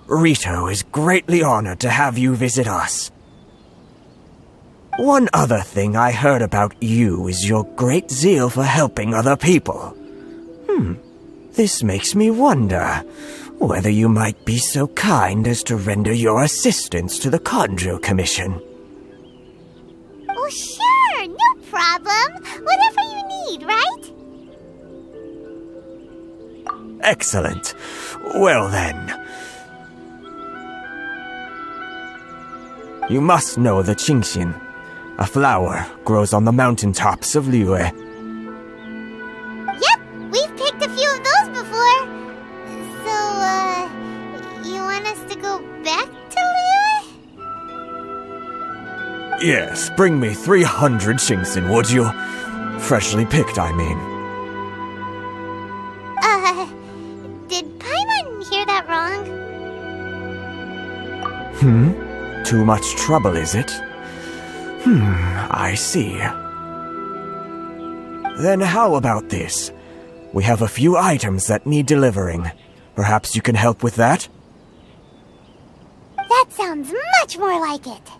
Rito is greatly honored to have you visit us. One other thing I heard about you is your great zeal for helping other people. This makes me wonder whether you might be so kind as to render your assistance to the Kanjo Commission. Oh, sure, no problem. Whatever you need, right? Excellent. Well then. You must know the Genshin. A flower grows on the mountaintops of Liyue. Yep, we've picked a few of those before. So, you want us to go back to Liyue? Yes, bring me 300 Genshin, would you? Freshly picked, I mean. Did Paimon hear that wrong? Too much trouble, is it? I see. Then how about this? We have a few items that need delivering. Perhaps you can help with that? That sounds much more like it.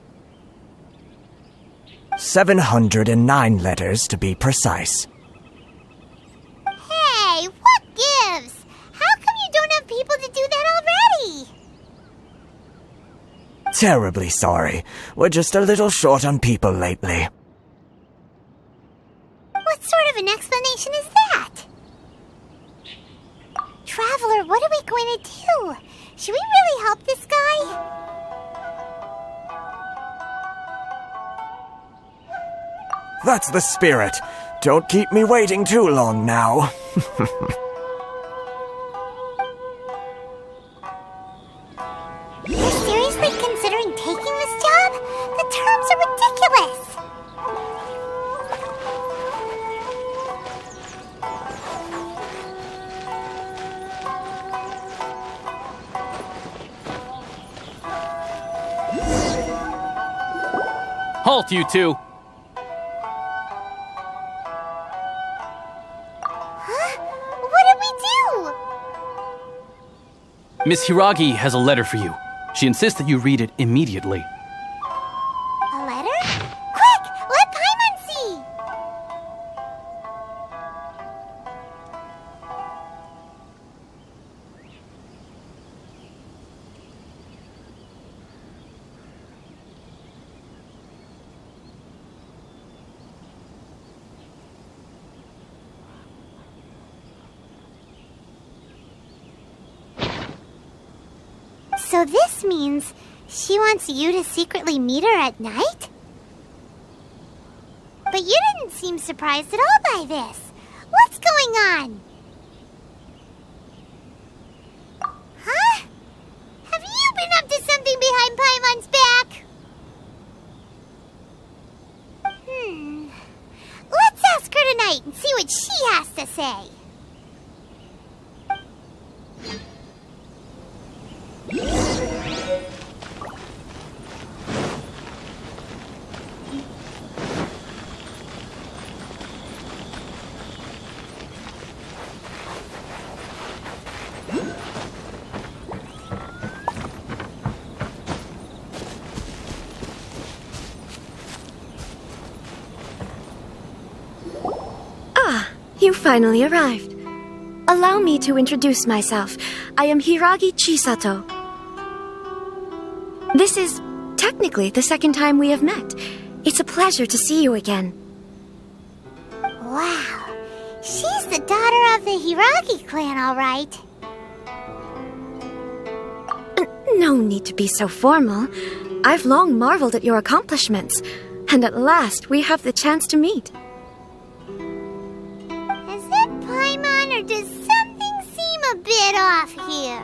709 letters to be precise. Hey, what gives? How come you don't have people terribly sorry. We're just a little short on people lately. What sort of an explanation is that? Traveler, what are we going to do? Should we really help this guy? That's the spirit. Don't keep me waiting too long now. You're seriously considering taking this job? The terms are ridiculous. Halt, you two! Miss Hiragi has a letter for you. She insists that you read it immediately. A letter? Quick! Let Paimon see! So this means she wants you to secretly meet her at night? But you didn't seem surprised at all by this. What's going on? Huh? Have you been up to something behind Paimon's back? Let's ask her tonight and see what she has to say. You finally arrived. Allow me to introduce myself. I am Hiragi Chisato. This is technically the second time we have met. It's a pleasure to see you again. Wow. She's the daughter of the Hiragi clan, all right. No need to be so formal. I've long marveled at your accomplishments, and at last we have the chance to meet. Is that Paimon, or does something seem a bit off here?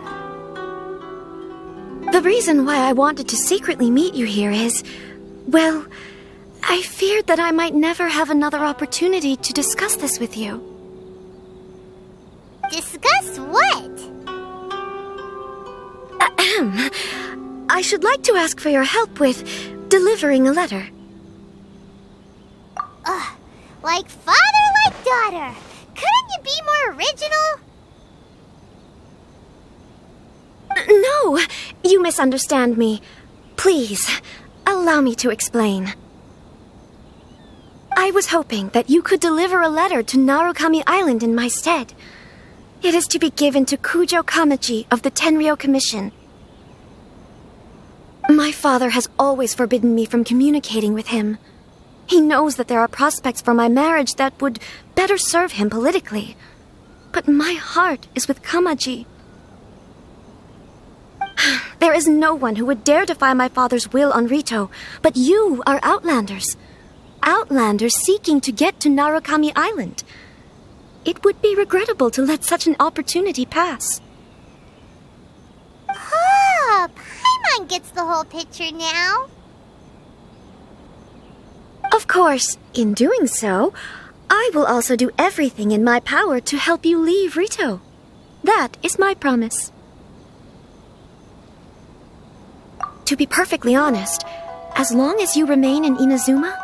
The reason why I wanted to secretly meet you here is, well, I feared that I might never have another opportunity to discuss this with you. Discuss what? Ahem. I should like to ask for your help with delivering a letter. Like father, like daughter. Couldn't you be more original? No, you misunderstand me. Please, allow me to explain. I was hoping that you could deliver a letter to Narukami Island in my stead. It is to be given to Kujo Kamachi of the Tenryou Commission. My father has always forbidden me from communicating with him. He knows that there are prospects for my marriage that would better serve him politically. But my heart is with Kamaji. There is no one who would dare defy my father's will on Rito, but you are Outlanders. Outlanders seeking to get to Narukami Island. It would be regrettable to let such an opportunity pass. Oh, Paimon gets the whole picture now. Of course, in doing so, I will also do everything in my power to help you leave Rito. That is my promise. To be perfectly honest, as long as you remain in Inazuma,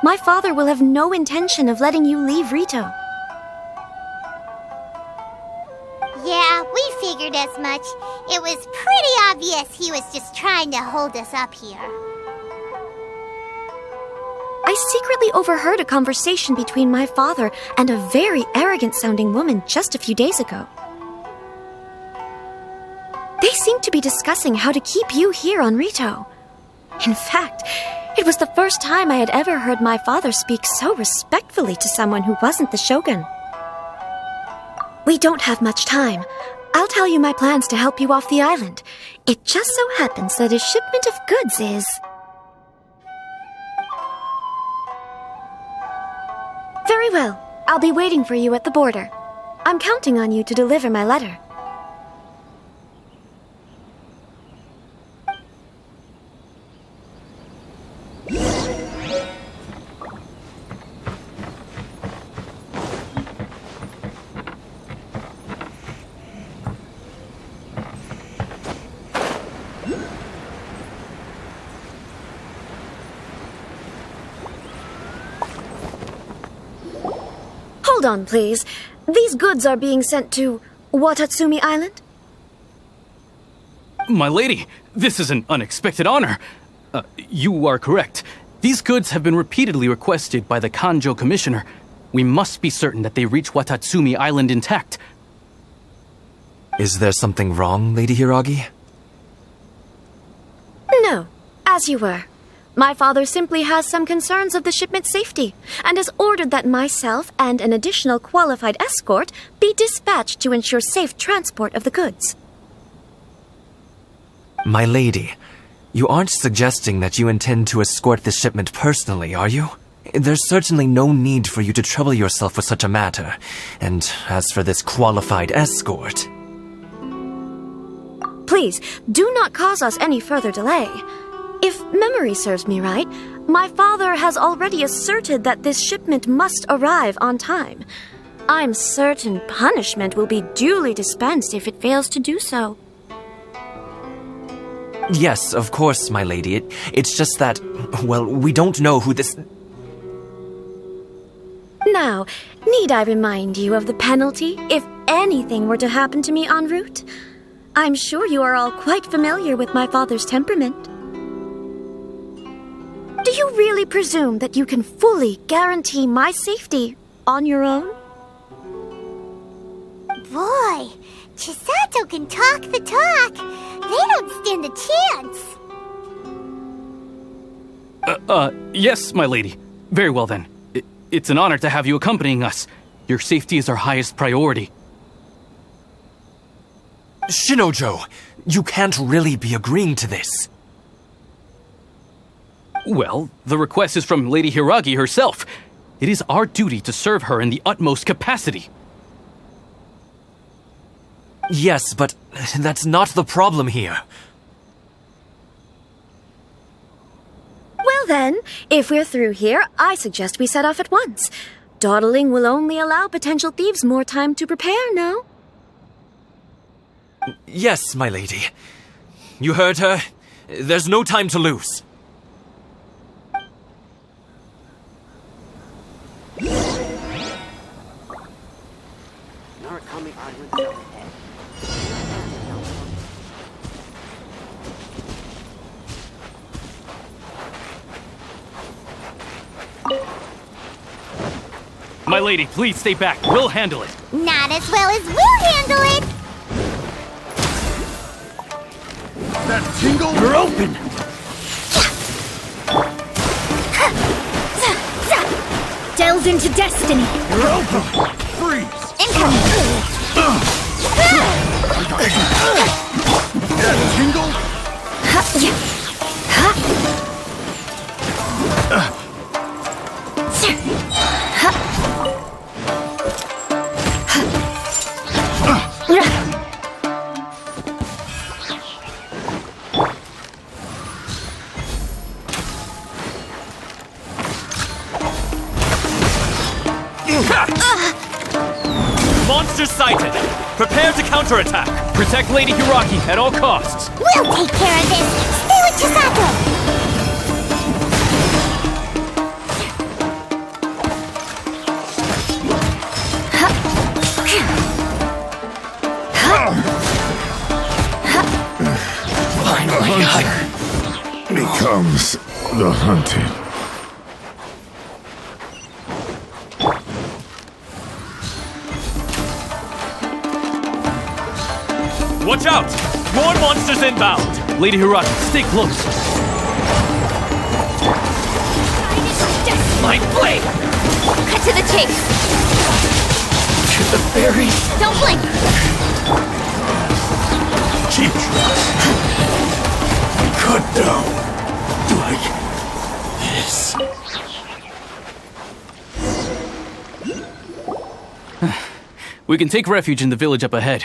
my father will have no intention of letting you leave Rito. Yeah, we figured as much. It was pretty obvious he was just trying to hold us up here. I secretly overheard a conversation between my father and a very arrogant-sounding woman just a few days ago. They seemed to be discussing how to keep you here on Rito. In fact, it was the first time I had ever heard my father speak so respectfully to someone who wasn't the shogun. We don't have much time. I'll tell you my plans to help you off the island. It just so happens that a shipment of goods is... Very well. I'll be waiting for you at the border. I'm counting on you to deliver my letter. Hold on, please. These goods are being sent to Watatsumi Island? My lady, this is an unexpected honor. You are correct. These goods have been repeatedly requested by the Kanjo Commissioner. We must be certain that they reach Watatsumi Island intact. Is there something wrong, Lady Hiragi? No, as you were. My father simply has some concerns of the shipment's safety, and has ordered that myself and an additional qualified escort be dispatched to ensure safe transport of the goods. My lady, you aren't suggesting that you intend to escort the shipment personally, are you? There's certainly no need for you to trouble yourself with such a matter. And as for this qualified escort... Please, do not cause us any further delay. If memory serves me right, my father has already asserted that this shipment must arrive on time. I'm certain punishment will be duly dispensed if it fails to do so. Yes, of course, my lady. It's just that, well, we don't know who this... Now, need I remind you of the penalty if anything were to happen to me en route? I'm sure you are all quite familiar with my father's temperament. Do you really presume that you can fully guarantee my safety on your own? Boy, Chisato can talk the talk. They don't stand a chance. Yes, my lady. Very well then. It's an honor to have you accompanying us. Your safety is our highest priority. Shinojo, you can't really be agreeing to this. Well, the request is from Lady Hiragi herself. It is our duty to serve her in the utmost capacity. Yes, but that's not the problem here. Well then, if we're through here, I suggest we set off at once. Dawdling will only allow potential thieves more time to prepare, no? Yes, my lady. You heard her. There's no time to lose. Narukami Island ahead. My lady, please stay back. We'll handle it. Not as well as we'll handle it. That tingle? You're open! Delve into destiny. You're open! Freeze! Incoming! That tingle? Monster sighted! Prepare to counterattack! Protect Lady Hiragi at all costs! We'll take care of this! Stay with Chisato! Finally, becomes the hunted. Watch out! More monsters inbound! Lady Hiragi, stay close. blade! Cut to the chase! To the berry! Don't blink! Cheap shots. Cut down. Like this. We can take refuge in the village up ahead.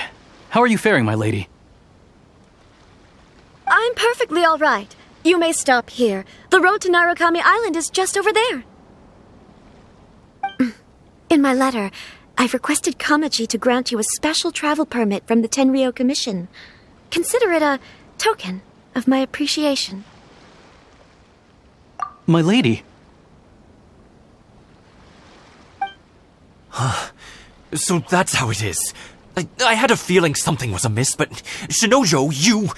How are you faring, my lady? I'm perfectly all right. You may stop here. The road to Narukami Island is just over there. In my letter, I've requested Kamaji to grant you a special travel permit from the Tenryou Commission. Consider it a token of my appreciation. My lady. So that's how it is. I had a feeling something was amiss, but Shinojo, you...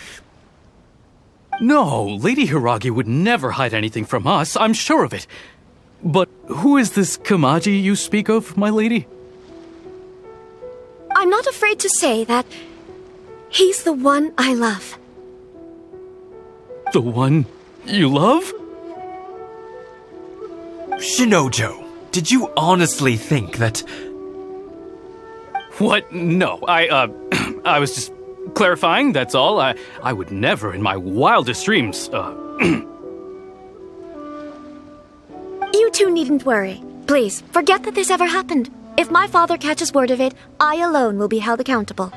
No, Lady Hiragi would never hide anything from us, I'm sure of it. But who is this Kamaji you speak of, my lady? I'm not afraid to say that he's the one I love. The one you love? Shinojo, did you honestly think that... What? No, I was just clarifying, that's all. I would never in my wildest dreams, You two needn't worry. Please, forget that this ever happened. If my father catches word of it, I alone will be held accountable.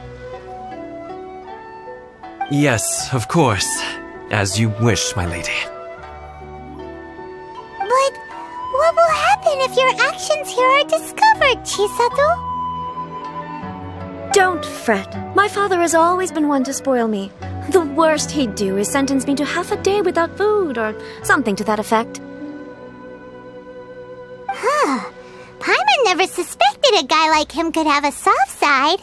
Yes, of course. As you wish, my lady. But what will happen if your actions here are discovered, Chisato? Don't fret. My father has always been one to spoil me. The worst he'd do is sentence me to half a day without food, or something to that effect. Huh. Paimon never suspected a guy like him could have a soft side.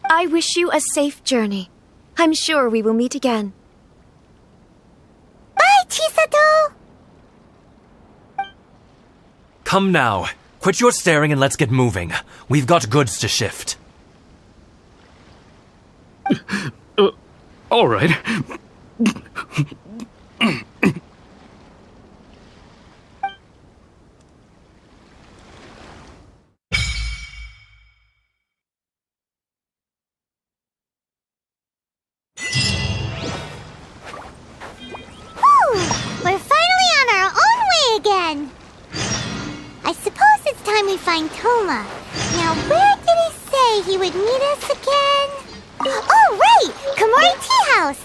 I wish you a safe journey. I'm sure we will meet again. Bye, Chisato! Come now. Quit your staring and let's get moving. We've got goods to shift. All right. We're finally on our own way again. I suppose it's time we find Toma. Now, where did he say he would meet us again? Oh, right! Komori Tea House!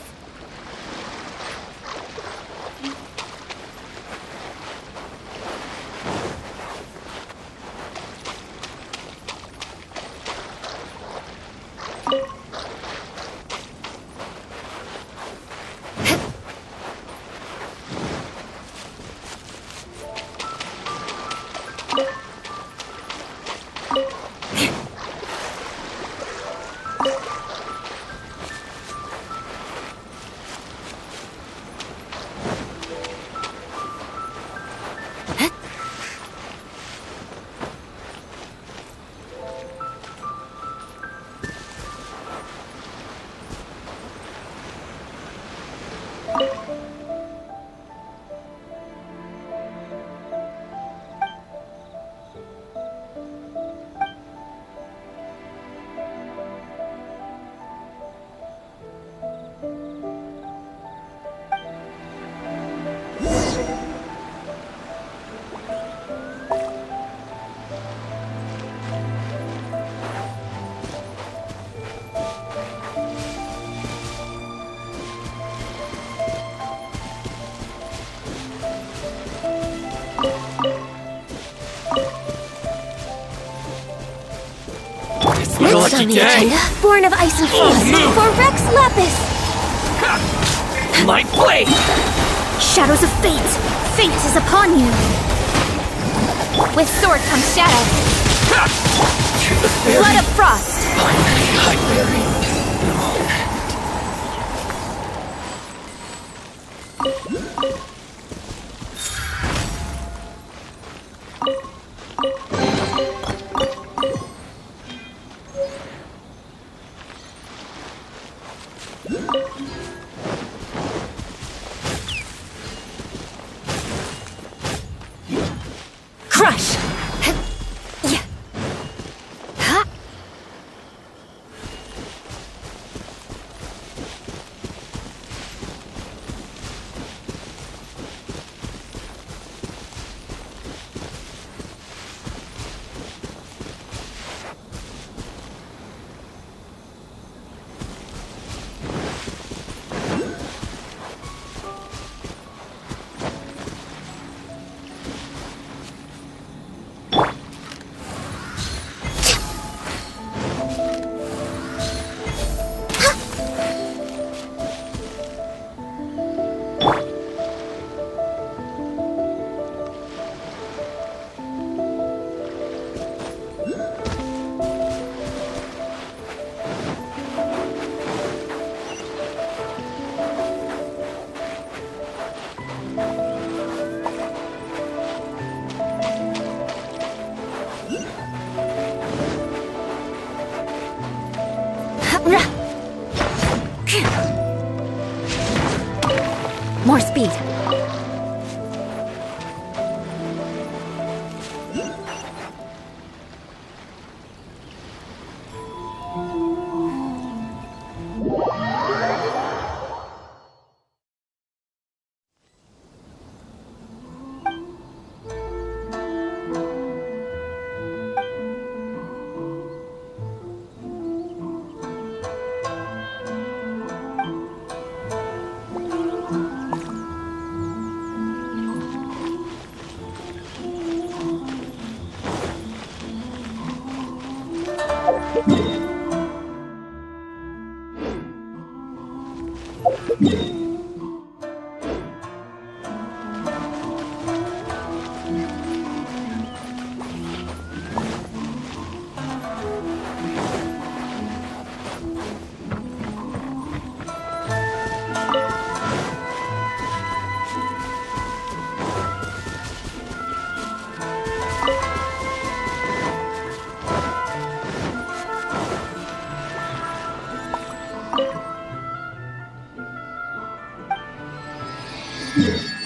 Next on the agenda, Born of Ice and Frost, for Rex Lapis! Light blade! Shadows of fate! Fate is upon you! With sword comes shadow. Blood of frost! More speed. Yeah.